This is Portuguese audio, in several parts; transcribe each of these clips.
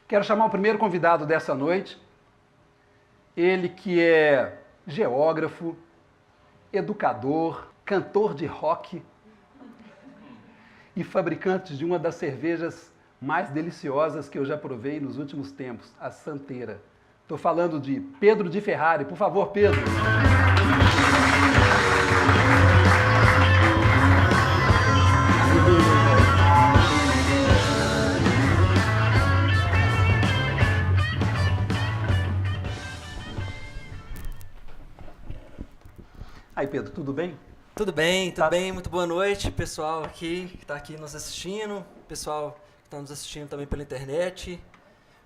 Quero chamar o primeiro convidado dessa noite, ele que é geógrafo, educador, cantor de rock e fabricante de uma das cervejas mais deliciosas que eu já provei nos últimos tempos, a Santeira. Estou falando de Pedro de Ferrari. Por favor, Pedro. Aí, Pedro, tudo bem? Tudo bem, muito boa noite, pessoal aqui que está aqui nos assistindo, pessoal que está nos assistindo também pela internet,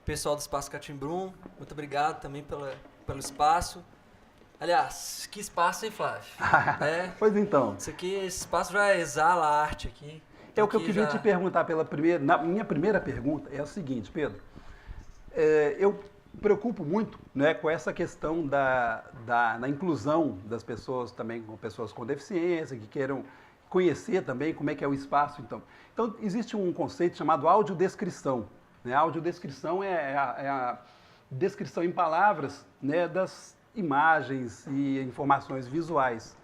pessoal do Espaço Catimbrum, muito obrigado também pelo espaço. Aliás, que espaço, hein, Flávio? Pois então. Esse espaço já exala a arte aqui. É o que eu queria te perguntar na minha primeira pergunta é o seguinte, Pedro. Eu preocupo muito, né, com essa questão da inclusão das pessoas também, com pessoas com deficiência, que queiram conhecer também como é que é o espaço. Então existe um conceito chamado audiodescrição. Né? A audiodescrição é a descrição em palavras, né, das imagens e informações visuais.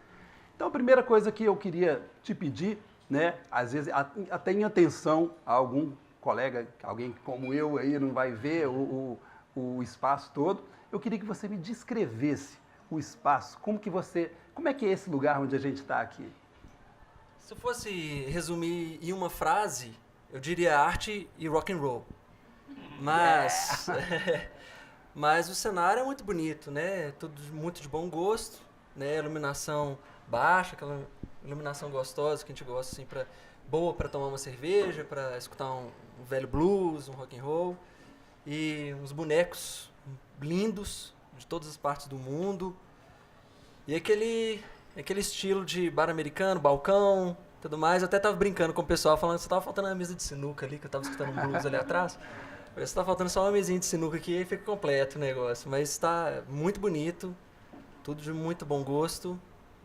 Então a primeira coisa que eu queria te pedir, né, às vezes até em atenção a algum colega, alguém como eu aí não vai ver o espaço todo, eu queria que você me descrevesse o espaço, como é que é esse lugar onde a gente está aqui? Se eu fosse resumir em uma frase, eu diria arte e rock and roll. Mas, mas o cenário é muito bonito, né? Tudo muito de bom gosto, né? Iluminação baixa, aquela iluminação gostosa que a gente gosta assim, boa para tomar uma cerveja, para escutar um velho blues, um rock and roll. E uns bonecos lindos de todas as partes do mundo. E aquele estilo de bar americano, balcão, tudo mais. Eu até tava brincando com o pessoal, falando que só tava faltando uma mesa de sinuca ali, que eu tava escutando um blues ali atrás. Parece que tá faltando só uma mesinha de sinuca aqui e fica completo o negócio. Mas está muito bonito, tudo de muito bom gosto.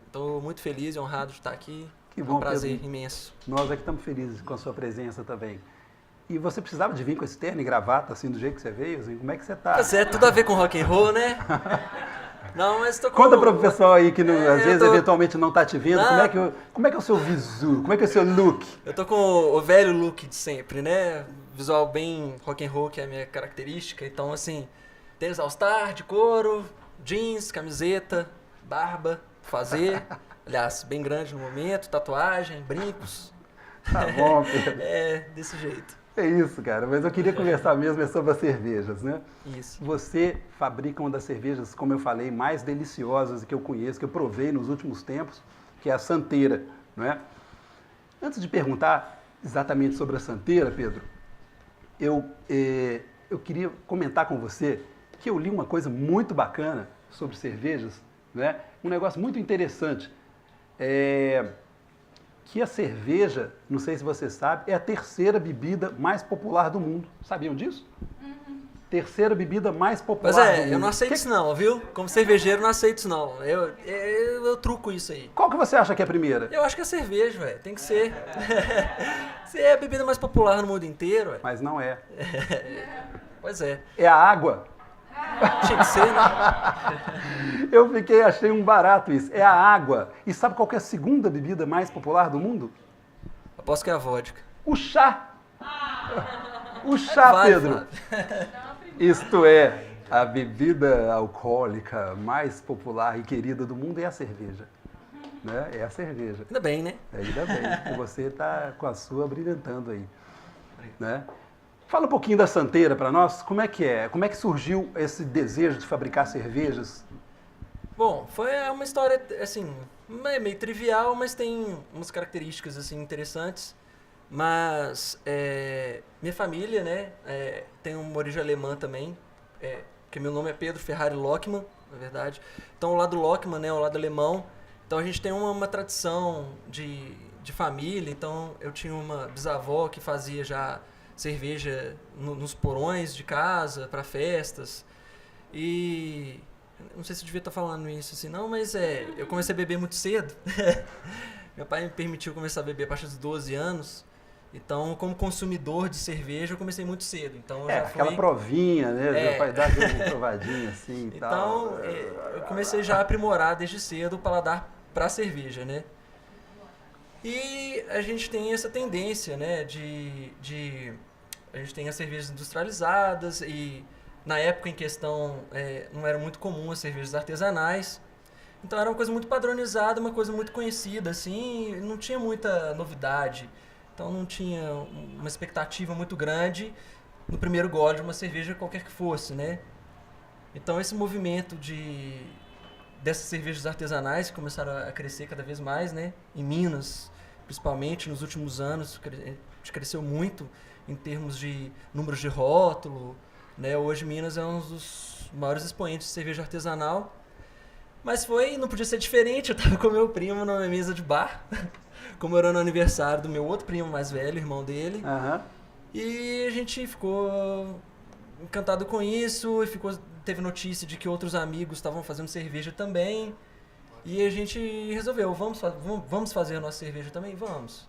Estou muito feliz e honrado de estar aqui. Que bom, um prazer Pedro. Imenso. Nós aqui estamos felizes com a sua presença também. E você precisava de vir com esse terno e gravata, assim, do jeito que você veio? Assim, como é que você tá? Pois é, tudo a ver com rock and roll, né? Não, mas tô com... Conta para o pessoal aí que às vezes eventualmente não está te vendo, como é que é o seu visu, como é que é o seu look? Eu tô com o velho look de sempre, né? Visual bem rock and roll, que é a minha característica. Então, assim, tênis All-Star de couro, jeans, camiseta, barba, fazer. Aliás, bem grande no momento, tatuagem, brincos. Tá bom, Pedro. Desse jeito. É isso, cara. Mas eu queria conversar mesmo sobre as cervejas, né? Isso. Você fabrica uma das cervejas, como eu falei, mais deliciosas que eu conheço, que eu provei nos últimos tempos, que é a Santeira, não é? Antes de perguntar exatamente sobre a Santeira, Pedro, eu queria comentar com você que eu li uma coisa muito bacana sobre cervejas, né? Um negócio muito interessante. Que a cerveja, não sei se você sabe, é a terceira bebida mais popular do mundo. Sabiam disso? Uhum. Terceira bebida mais popular do mundo. Eu não aceito isso não, viu? Como cervejeiro, não aceito isso não. Eu truco isso aí. Qual que você acha que é a primeira? Eu acho que é cerveja, velho. Tem que ser. Você é a bebida mais popular no mundo inteiro, velho. Mas não é. Pois é. É a água. Tinha que ser, né? Achei um barato isso. É a água. E sabe qual que é a segunda bebida mais popular do mundo? Aposto que é a vodka. O chá. O chá, Pedro. Isto é, a bebida alcoólica mais popular e querida do mundo é a cerveja. Né? É a cerveja. Ainda bem, né? Ainda bem. E você está com a sua brilhantando aí. Né? Fala um pouquinho da Santeira para nós. Como é que é? Como é que surgiu esse desejo de fabricar cervejas? Bom, foi uma história, assim, meio trivial, mas tem umas características, assim, interessantes. Mas minha família, né, tem uma origem alemã também, porque meu nome é Pedro Ferrari Lockmann, na verdade. Então, o lado Lockmann, né, o lado alemão. Então, a gente tem uma tradição de família. Então, eu tinha uma bisavó que fazia já cerveja nos porões de casa, para festas. E não sei se eu devia estar falando isso assim, não, mas eu comecei a beber muito cedo. Meu pai me permitiu começar a beber a partir dos 12 anos. Então, como consumidor de cerveja, eu comecei muito cedo. Então, eu já aquela fui... provinha, né? Vai dar uma provadinha assim e tal. Então, eu comecei já a aprimorar desde cedo o paladar para cerveja, né? E a gente tem essa tendência, né, a gente tem as cervejas industrializadas e na época em questão não era muito comum as cervejas artesanais. Então era uma coisa muito padronizada, uma coisa muito conhecida, assim, não tinha muita novidade. Então não tinha uma expectativa muito grande no primeiro gole de uma cerveja qualquer que fosse, né? Então esse movimento dessas cervejas artesanais que começaram a crescer cada vez mais, né? Em Minas, principalmente nos últimos anos, cresceu muito em termos de números de rótulo, né? Hoje Minas é um dos maiores expoentes de cerveja artesanal. Mas não podia ser diferente, eu tava com meu primo numa mesa de bar, comemorando o aniversário do meu outro primo mais velho, irmão dele. Uhum. E a gente ficou encantado com isso, e teve notícia de que outros amigos estavam fazendo cerveja também. E a gente resolveu, vamos fazer a nossa cerveja também? Vamos.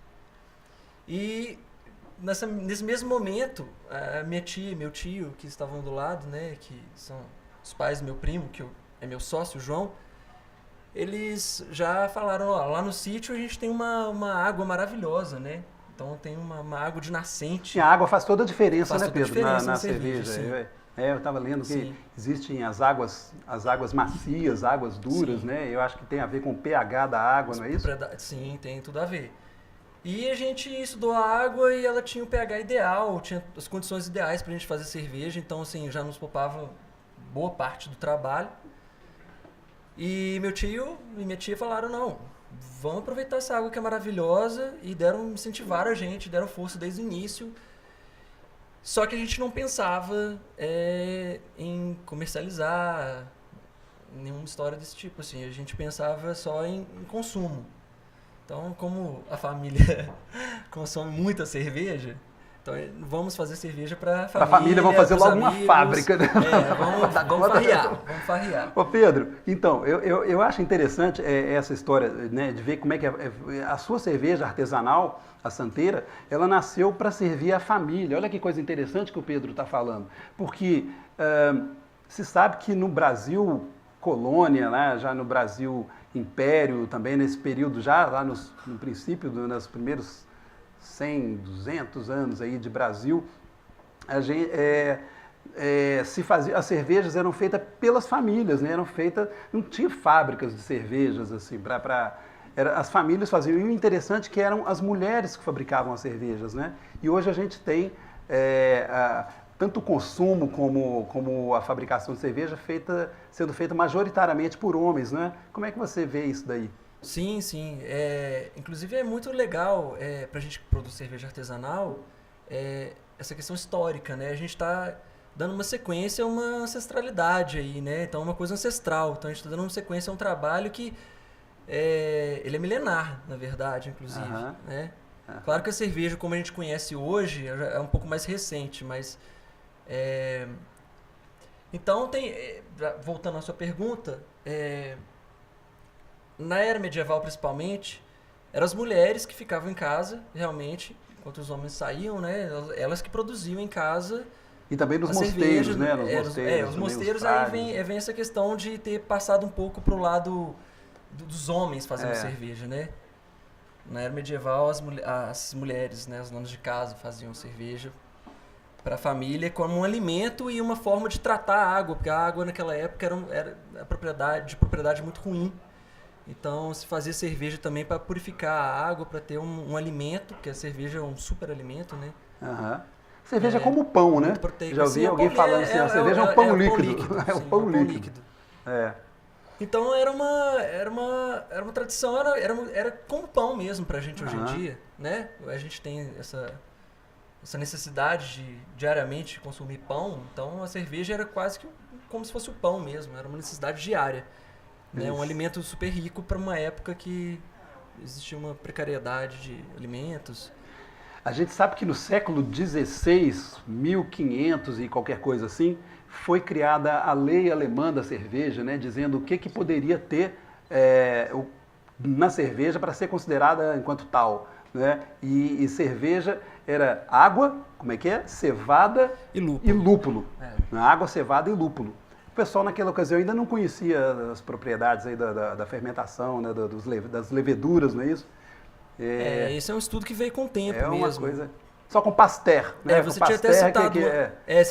E nesse mesmo momento, a minha tia e meu tio, que estavam do lado, né, que são os pais do meu primo, que é meu sócio, o João, eles já falaram, ó, lá no sítio a gente tem uma água maravilhosa, né? Então tem uma água de nascente. E a água faz toda a diferença, né, Pedro, diferença na cerveja. Eu estava lendo que Sim. existem as águas macias, águas duras, Sim. né? Eu acho que tem a ver com o pH da água, não é isso? Sim, tem tudo a ver. E a gente estudou a água e ela tinha o pH ideal, tinha as condições ideais para a gente fazer cerveja, então assim, já nos poupava boa parte do trabalho. E meu tio e minha tia falaram, não, vamos aproveitar essa água que é maravilhosa, e incentivaram a gente, deram força desde o início. Só que a gente não pensava em comercializar, nenhuma história desse tipo, assim, a gente pensava só em consumo. Então, como a família consome muita cerveja, então vamos fazer cerveja para a família, vamos fazer logo amigos, uma fábrica, né? Vamos farrear. Ô Pedro, então, eu acho interessante essa história, né, de ver como é que a sua cerveja artesanal, a Santeira, ela nasceu para servir a família. Olha que coisa interessante que o Pedro está falando. Porque se sabe que no Brasil colônia, né, já no Brasil império, também nesse período, já lá no princípio, nos primeiros 100, 200 anos aí de Brasil, a gente, as cervejas eram feitas pelas famílias, né? Não tinha fábricas de cervejas assim as famílias faziam. E o interessante é que eram as mulheres que fabricavam as cervejas, né? E hoje a gente tem tanto o consumo como a fabricação de cerveja sendo feita majoritariamente por homens, né? Como é que você vê isso daí? Sim, sim. Inclusive é muito legal para a gente que produz cerveja artesanal essa questão histórica, né? A gente está dando uma sequência, uma ancestralidade aí, né? Então, uma coisa ancestral. Então, a gente está dando uma sequência a um trabalho que ele é milenar, na verdade, inclusive, né? Claro que a cerveja, como a gente conhece hoje, é um pouco mais recente, mas... Então, voltando à sua pergunta, na era medieval, principalmente, eram as mulheres que ficavam em casa, realmente, enquanto os homens saíam, né? Elas que produziam em casa. E também nos mosteiros, né? Os mosteiros, aí vem essa questão de ter passado um pouco pro lado dos homens fazendo cerveja, né? Na era medieval, as mulheres, né, as donas de casa faziam cerveja para a família como um alimento e uma forma de tratar a água, porque a água naquela época era de propriedade muito ruim. Então se fazia cerveja também para purificar a água, para ter um alimento, porque a cerveja é um super alimento, né? Cerveja é como pão, né? Já ouvi alguém falando assim, a cerveja é um pão líquido. É um pão líquido. Então era uma tradição, era como pão mesmo pra gente hoje em dia, né? A gente tem essa necessidade de diariamente consumir pão, então a cerveja era quase que como se fosse o pão mesmo, era uma necessidade diária. Né? Um alimento super rico para uma época que existia uma precariedade de alimentos. A gente sabe que no século XVI, 1500 e qualquer coisa assim, foi criada a lei alemã da cerveja, né, dizendo o que poderia ter na cerveja para ser considerada enquanto tal. né? E cerveja era água, como é que é? Cevada E lúpulo. e lúpulo. É. Água, cevada e lúpulo. O pessoal naquela ocasião ainda não conhecia as propriedades aí da fermentação, né? Das leveduras, não é isso? Esse é um estudo que veio com o tempo É uma mesmo. coisa... Só com Pasteur, né? Você com tinha até Pasteur citado...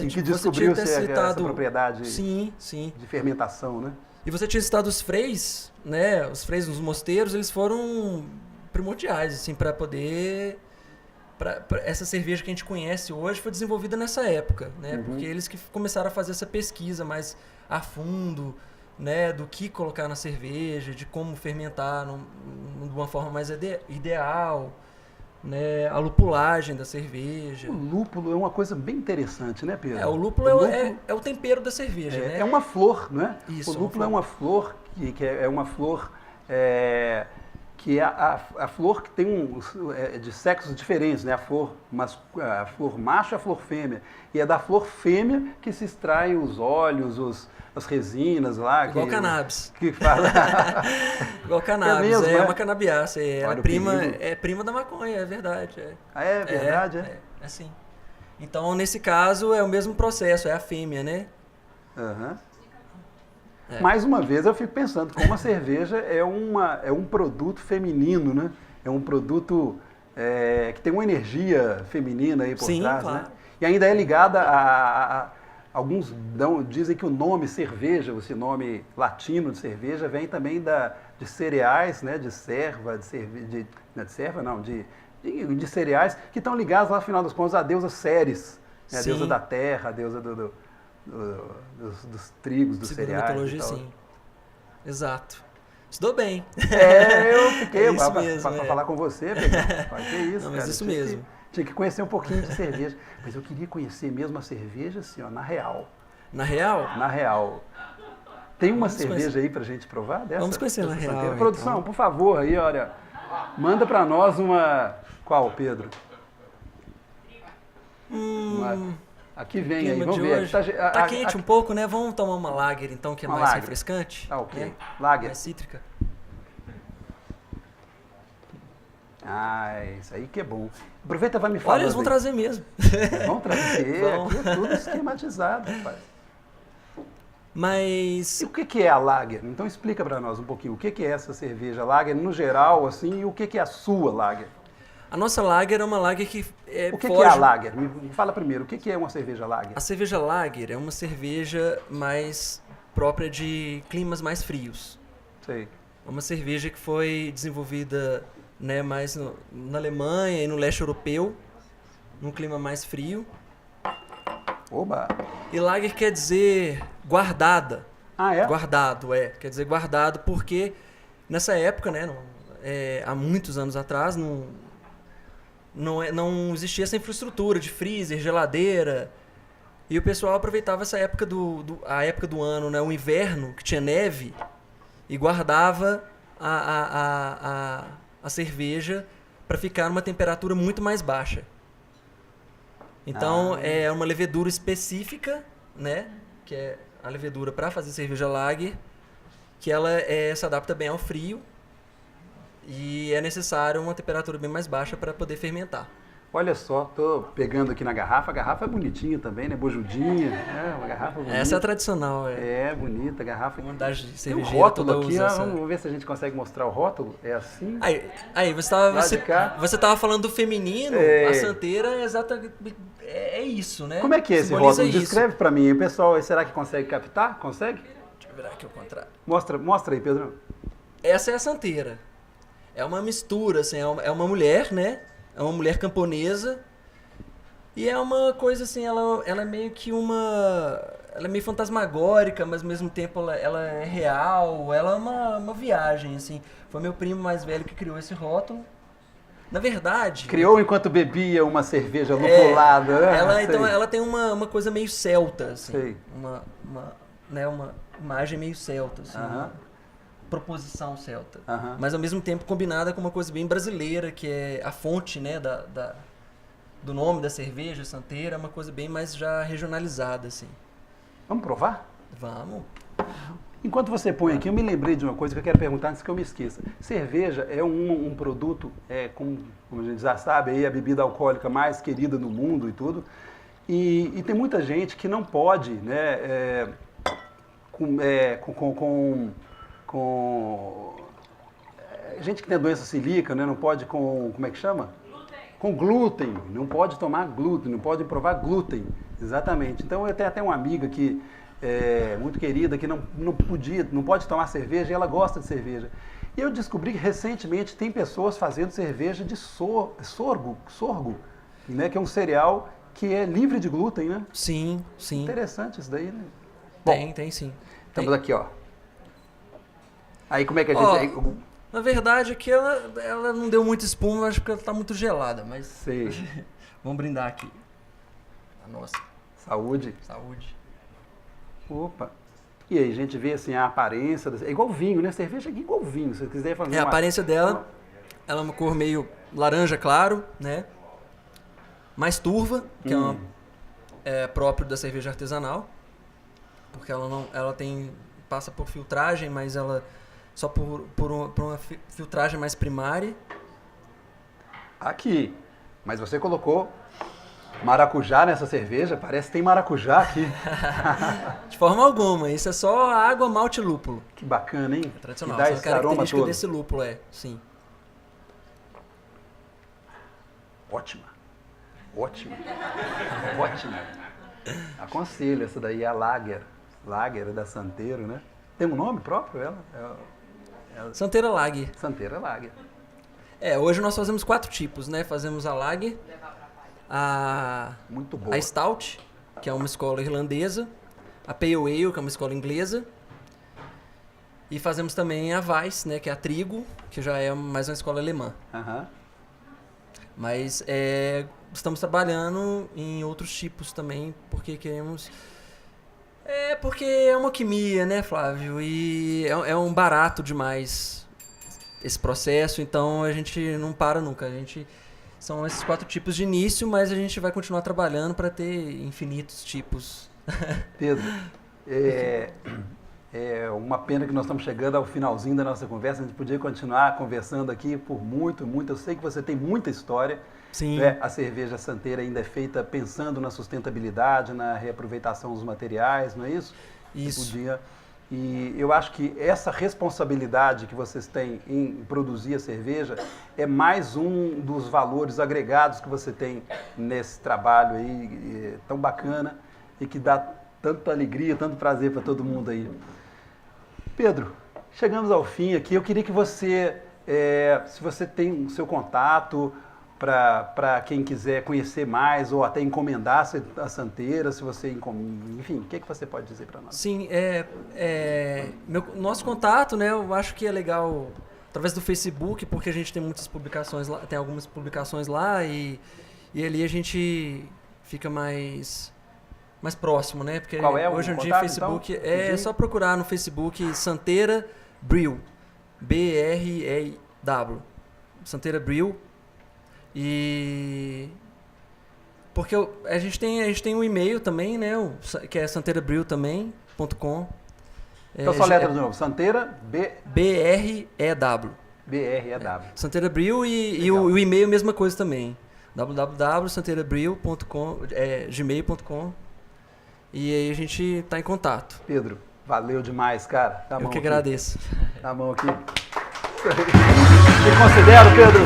em que descobriu-se essa propriedade Sim, sim. de fermentação, né? E você tinha citado os freis, né? Os freis nos mosteiros, eles foram primordiais, assim, para poder... essa cerveja que a gente conhece hoje foi desenvolvida nessa época, né? Porque eles que começaram a fazer essa pesquisa mais a fundo, né? Do que colocar na cerveja, de como fermentar de uma forma mais ideal, né? A lupulagem da cerveja. O lúpulo é uma coisa bem interessante, né, Pedro? O lúpulo é o tempero da cerveja, né? É uma flor, né? Isso, o lúpulo é uma flor que é uma flor que é a flor que tem de sexos diferentes, né? A flor macho e a flor fêmea. E é da flor fêmea que se extrai os óleos, as resinas lá. Igual cannabis. Que fala... Igual cannabis, mesmo, é né? uma canabiácea. Olha o prima, perigo. é prima da maconha, é verdade. É verdade, É sim. Então, nesse caso, é o mesmo processo, é a fêmea, né? Aham. Mais uma vez eu fico pensando como a cerveja é um produto feminino, né? É um produto que tem uma energia feminina aí por Sim, trás, claro. né? E ainda é ligada alguns dizem que o nome cerveja, esse nome latino de cerveja, vem também de cereais, né? De cereais que estão ligados lá, afinal das contas, à deusa Ceres, né? A deusa da terra, a deusa dos trigos, dos Segundo a cereais. mitologia, sim. Exato. Estudou bem. Eu fiquei para falar com você, Pedro. Que isso, não, mas cara. Isso mesmo. Tinha que conhecer um pouquinho de cerveja. Mas eu queria conhecer mesmo a cerveja, assim, ó, na real. Na real? Na real. Tem uma Vamos cerveja conhecer. aí pra gente provar dessa? Vamos conhecer na real. Então. Produção, por favor, aí, olha. Manda pra nós uma... Qual, Pedro? Aqui vem aí, vamos ver. Tá quente um pouco, né? Vamos tomar uma lager, então, que é mais refrescante. Tá ok. Né? Lager. Mais cítrica. Isso aí que é bom. Aproveita e vai me falar. Olha, eles vão trazer mesmo. Vão trazer. Aqui é tudo esquematizado, rapaz. Mas... E o que é a lager? Então explica pra nós um pouquinho. O que é essa cerveja lager no geral, assim, e o que é a sua lager? A nossa lager é uma lager que O que é a lager? Me fala primeiro, o que é uma cerveja lager? A cerveja lager é uma cerveja mais própria de climas mais frios. Sei. É uma cerveja que foi desenvolvida, né, mais na Alemanha e no leste europeu, num clima mais frio. Oba! E lager quer dizer guardada. Ah, é? Guardado, quer dizer guardado porque nessa época, né, há muitos anos atrás, não existia essa infraestrutura de freezer, geladeira. E o pessoal aproveitava essa época a época do ano, né, o inverno, que tinha neve, e guardava a cerveja para ficar numa temperatura muito mais baixa. Então, é uma levedura específica, né, que é a levedura para fazer cerveja lager, que ela se adapta bem ao frio. E é necessário uma temperatura bem mais baixa para poder fermentar. Olha só, tô pegando aqui na garrafa. A garrafa é bonitinha também, né? Bojudinha. Uma garrafa bonita. Essa é a tradicional. Bonita, a garrafa. Uma das Tem um cervejeiras rótulo toda aqui, usa essa... vamos ver se a gente consegue mostrar o rótulo. É assim. Aí você tava falando do feminino, a santeira é isso, né? Como é que é esse Simboliza rótulo? Descreve para mim. O pessoal, será que consegue captar? Consegue? Deixa eu virar aqui ao contrário. Mostra aí, Pedro. Essa é a santeira. É uma mistura, assim, é uma mulher, né? É uma mulher camponesa. E é uma coisa assim, ela é meio que ela é meio fantasmagórica, mas ao mesmo tempo ela é real. Ela é uma viagem, assim. Foi meu primo mais velho que criou esse rótulo. Na verdade... Criou enquanto bebia uma cerveja lupulada, né? Então ela tem uma coisa meio celta, assim. Sei. Uma imagem meio celta, assim. Proposição celta. Mas ao mesmo tempo combinada com uma coisa bem brasileira, que é a fonte, né, do nome da cerveja, santeira, é uma coisa bem mais já regionalizada, assim. Vamos provar? Vamos. Enquanto você põe aqui, eu me lembrei de uma coisa que eu quero perguntar antes que eu me esqueça. Cerveja é um produto, como a gente já sabe, aí, a bebida alcoólica mais querida no mundo e tudo. E tem muita gente que não pode, né, gente que tem doença celíaca, né, não pode como é que chama? Com glúten, não pode tomar glúten, não pode provar glúten, exatamente. Então eu tenho até uma amiga que muito querida, que não pode tomar cerveja e ela gosta de cerveja. E eu descobri que recentemente tem pessoas fazendo cerveja de sorgo, né, que é um cereal que é livre de glúten, né? Sim. Interessante isso daí, né? Tem sim. Estamos aqui, ó. Aí como é que a gente... Na verdade, aqui ela não deu muita espuma, acho que ela tá muito gelada, mas... Sei. Vamos brindar aqui. A nossa. Saúde. Saúde. Opa. E aí, a gente vê assim a aparência... É igual vinho, né? Cerveja é igual vinho. Se você quiser fazer a aparência dela, ela é uma cor meio laranja claro, né? Mais turva, que é próprio da cerveja artesanal. Porque ela passa por filtragem, mas ela... Só por uma filtragem mais primária. Aqui. Mas você colocou maracujá nessa cerveja? Parece que tem maracujá aqui. De forma alguma. Isso é só água, malte e lúpulo. Que bacana, hein? É tradicional. Que dá essa esse aroma característica todo. desse lúpulo, sim. Ótima. Aconselho. Essa daí é a Lager. Lager da Santeiro, né? Tem um nome próprio ela? Santeira Lager. Santeira Lager. Hoje nós fazemos 4 tipos, né? Fazemos a Lager, Muito boa. a Stout, que é uma escola irlandesa, a Pale Ale, que é uma escola inglesa, e fazemos também a Weiss, né? Que é a Trigo, que já é mais uma escola alemã. Uhum. Mas estamos trabalhando em outros tipos também, porque queremos... porque é uma alquimia, né, Flávio? E é um barato demais esse processo, então a gente não para nunca. São esses 4 tipos de início, mas a gente vai continuar trabalhando para ter infinitos tipos. Pedro, é uma pena que nós estamos chegando ao finalzinho da nossa conversa. A gente podia continuar conversando aqui por muito. Eu sei que você tem muita história. Sim. A cerveja Santeira ainda é feita pensando na sustentabilidade, na reaproveitação dos materiais, não é isso? Isso. E eu acho que essa responsabilidade que vocês têm em produzir a cerveja é mais um dos valores agregados que você tem nesse trabalho aí tão bacana e que dá tanta alegria, tanto prazer para todo mundo aí. Pedro, chegamos ao fim aqui. Eu queria que você, se você tem o seu contato para quem quiser conhecer mais ou até encomendar a Santeira, se você enfim, o que você pode dizer para nós? Sim, nosso contato, né, eu acho que é legal através do Facebook, porque a gente tem muitas publicações lá, tem algumas publicações lá e ali a gente fica mais próximo, né? Porque qual é o hoje em dia contato, Facebook então? é só procurar no Facebook Santeira Brew, BREW, Santeira Brew. E porque a gente tem um e-mail também, né, que é santeirabrew.com. Então só letra de novo, Santeira BREW. Santeira Brew e o e-mail mesma coisa também. www.santeirabrew.com, gmail.com. E aí a gente tá em contato. Pedro, valeu demais, cara. Eu que agradeço. Tá bom aqui. Me considero, Pedro,